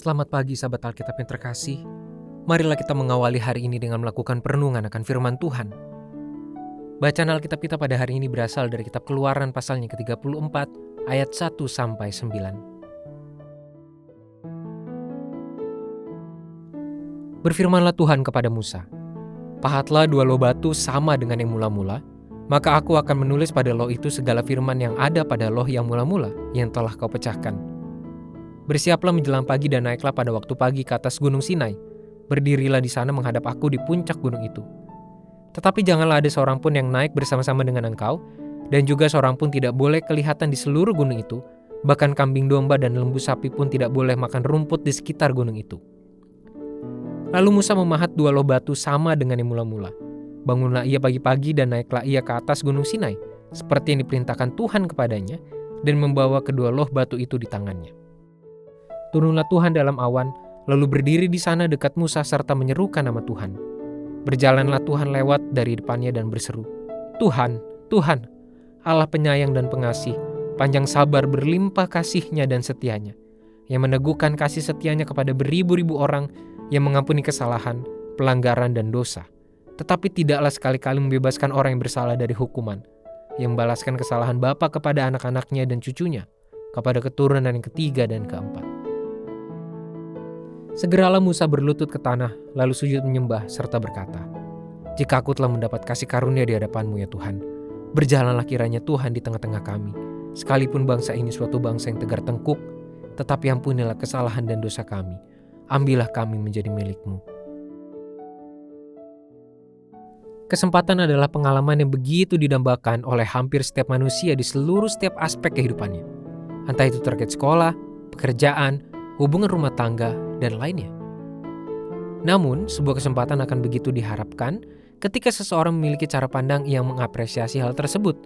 Selamat pagi sahabat Alkitab yang terkasih. Marilah kita mengawali hari ini dengan melakukan perenungan akan firman Tuhan. Bacaan Alkitab kita pada hari ini berasal dari kitab Keluaran pasalnya ke-34 ayat 1-9. Berfirmanlah Tuhan kepada Musa, "Pahatlah 2 loh batu sama dengan yang mula-mula, maka aku akan menulis pada loh itu segala firman yang ada pada loh yang mula-mula yang telah kau pecahkan. Bersiaplah menjelang pagi dan naiklah pada waktu pagi ke atas gunung Sinai. Berdirilah di sana menghadap aku di puncak gunung itu. Tetapi janganlah ada seorang pun yang naik bersama-sama dengan engkau, dan juga seorang pun tidak boleh kelihatan di seluruh gunung itu, bahkan kambing domba dan lembu sapi pun tidak boleh makan rumput di sekitar gunung itu." Lalu Musa memahat 2 loh batu sama dengan yang mula-mula. Bangunlah ia pagi-pagi dan naiklah ia ke atas gunung Sinai, seperti yang diperintahkan Tuhan kepadanya, dan membawa kedua loh batu itu di tangannya. Turunlah Tuhan dalam awan, lalu berdiri di sana dekat Musa serta menyerukan nama Tuhan. Berjalanlah Tuhan lewat dari depannya dan berseru, "Tuhan, Tuhan, Allah penyayang dan pengasih, panjang sabar berlimpah kasih-Nya dan setia-Nya, yang meneguhkan kasih setia-Nya kepada beribu-ribu orang, yang mengampuni kesalahan, pelanggaran dan dosa, tetapi tidaklah sekali-kali membebaskan orang yang bersalah dari hukuman, yang membalaskan kesalahan bapa kepada anak-anaknya dan cucunya, kepada keturunan yang ketiga dan keempat." Segeralah Musa berlutut ke tanah, lalu sujud menyembah serta berkata, "Jika aku telah mendapat kasih karunia di hadapan-Mu ya Tuhan, berjalanlah kiranya Tuhan di tengah-tengah kami, sekalipun bangsa ini suatu bangsa yang tegar tengkuk, tetapi ampunilah kesalahan dan dosa kami, ambillah kami menjadi milik-Mu." Kesempatan adalah pengalaman yang begitu didambakan oleh hampir setiap manusia di seluruh setiap aspek kehidupannya, entah itu terkait sekolah, pekerjaan, hubungan rumah tangga, dan lainnya. Namun, sebuah kesempatan akan begitu diharapkan ketika seseorang memiliki cara pandang yang mengapresiasi hal tersebut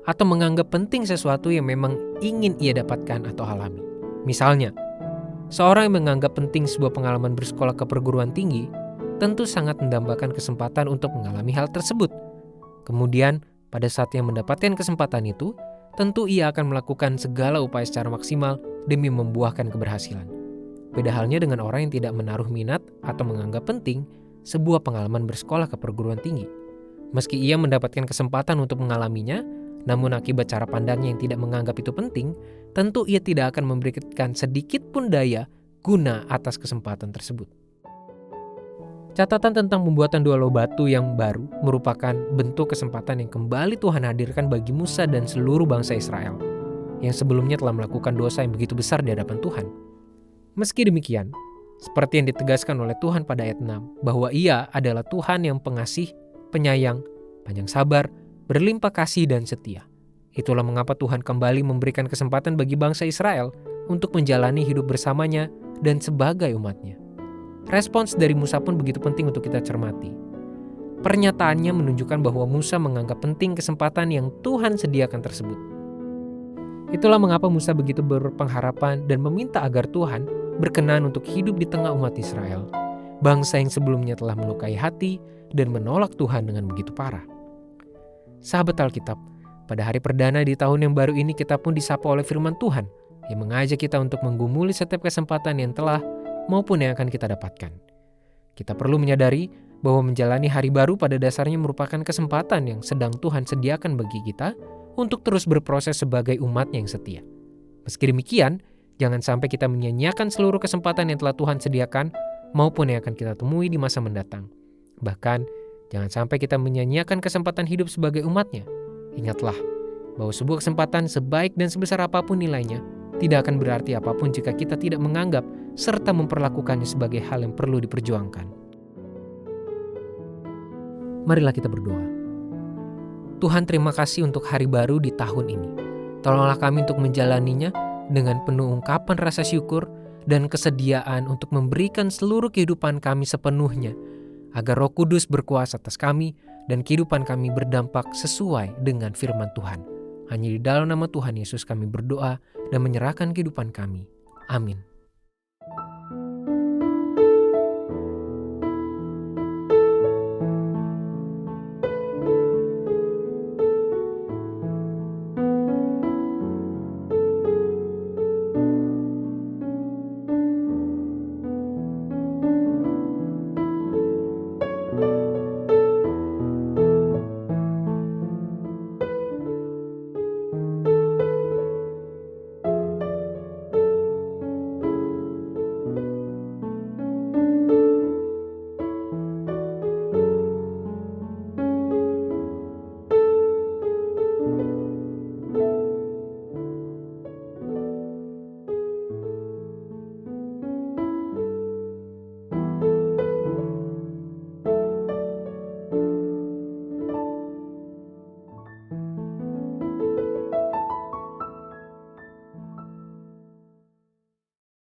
atau menganggap penting sesuatu yang memang ingin ia dapatkan atau alami. Misalnya, seorang yang menganggap penting sebuah pengalaman bersekolah ke perguruan tinggi tentu sangat mendambakan kesempatan untuk mengalami hal tersebut. Kemudian, pada saat ia mendapatkan kesempatan itu, tentu ia akan melakukan segala upaya secara maksimal demi membuahkan keberhasilan. Beda halnya dengan orang yang tidak menaruh minat atau menganggap penting sebuah pengalaman bersekolah ke perguruan tinggi. Meski ia mendapatkan kesempatan untuk mengalaminya, namun akibat cara pandangnya yang tidak menganggap itu penting, tentu ia tidak akan memberikan sedikit pun daya guna atas kesempatan tersebut. Catatan tentang pembuatan 2 loh batu yang baru merupakan bentuk kesempatan yang kembali Tuhan hadirkan bagi Musa dan seluruh bangsa Israel, yang sebelumnya telah melakukan dosa yang begitu besar di hadapan Tuhan. Meski demikian, seperti yang ditegaskan oleh Tuhan pada ayat 6, bahwa Ia adalah Tuhan yang pengasih, penyayang, panjang sabar, berlimpah kasih dan setia. Itulah mengapa Tuhan kembali memberikan kesempatan bagi bangsa Israel untuk menjalani hidup bersamanya dan sebagai umat-Nya. Respons dari Musa pun begitu penting untuk kita cermati. Pernyataannya menunjukkan bahwa Musa menganggap penting kesempatan yang Tuhan sediakan tersebut. Itulah mengapa Musa begitu berpengharapan dan meminta agar Tuhan berkenan untuk hidup di tengah umat Israel, bangsa yang sebelumnya telah melukai hati dan menolak Tuhan dengan begitu parah. Sahabat Alkitab, pada hari perdana di tahun yang baru ini kita pun disapa oleh firman Tuhan yang mengajak kita untuk menggumuli setiap kesempatan yang telah maupun yang akan kita dapatkan. Kita perlu menyadari bahwa menjalani hari baru pada dasarnya merupakan kesempatan yang sedang Tuhan sediakan bagi kita untuk terus berproses sebagai umat-Nya yang setia. Meski demikian, jangan sampai kita menyia-nyiakan seluruh kesempatan yang telah Tuhan sediakan maupun yang akan kita temui di masa mendatang. Bahkan, jangan sampai kita menyia-nyiakan kesempatan hidup sebagai umat-Nya. Ingatlah bahwa sebuah kesempatan sebaik dan sebesar apapun nilainya tidak akan berarti apapun jika kita tidak menganggap serta memperlakukannya sebagai hal yang perlu diperjuangkan. Marilah kita berdoa. Tuhan, terima kasih untuk hari baru di tahun ini. Tolonglah kami untuk menjalaninya dengan penuh ungkapan rasa syukur dan kesediaan untuk memberikan seluruh kehidupan kami sepenuhnya, agar Roh Kudus berkuasa atas kami dan kehidupan kami berdampak sesuai dengan firman Tuhan. Hanya di dalam nama Tuhan Yesus kami berdoa dan menyerahkan kehidupan kami. Amin.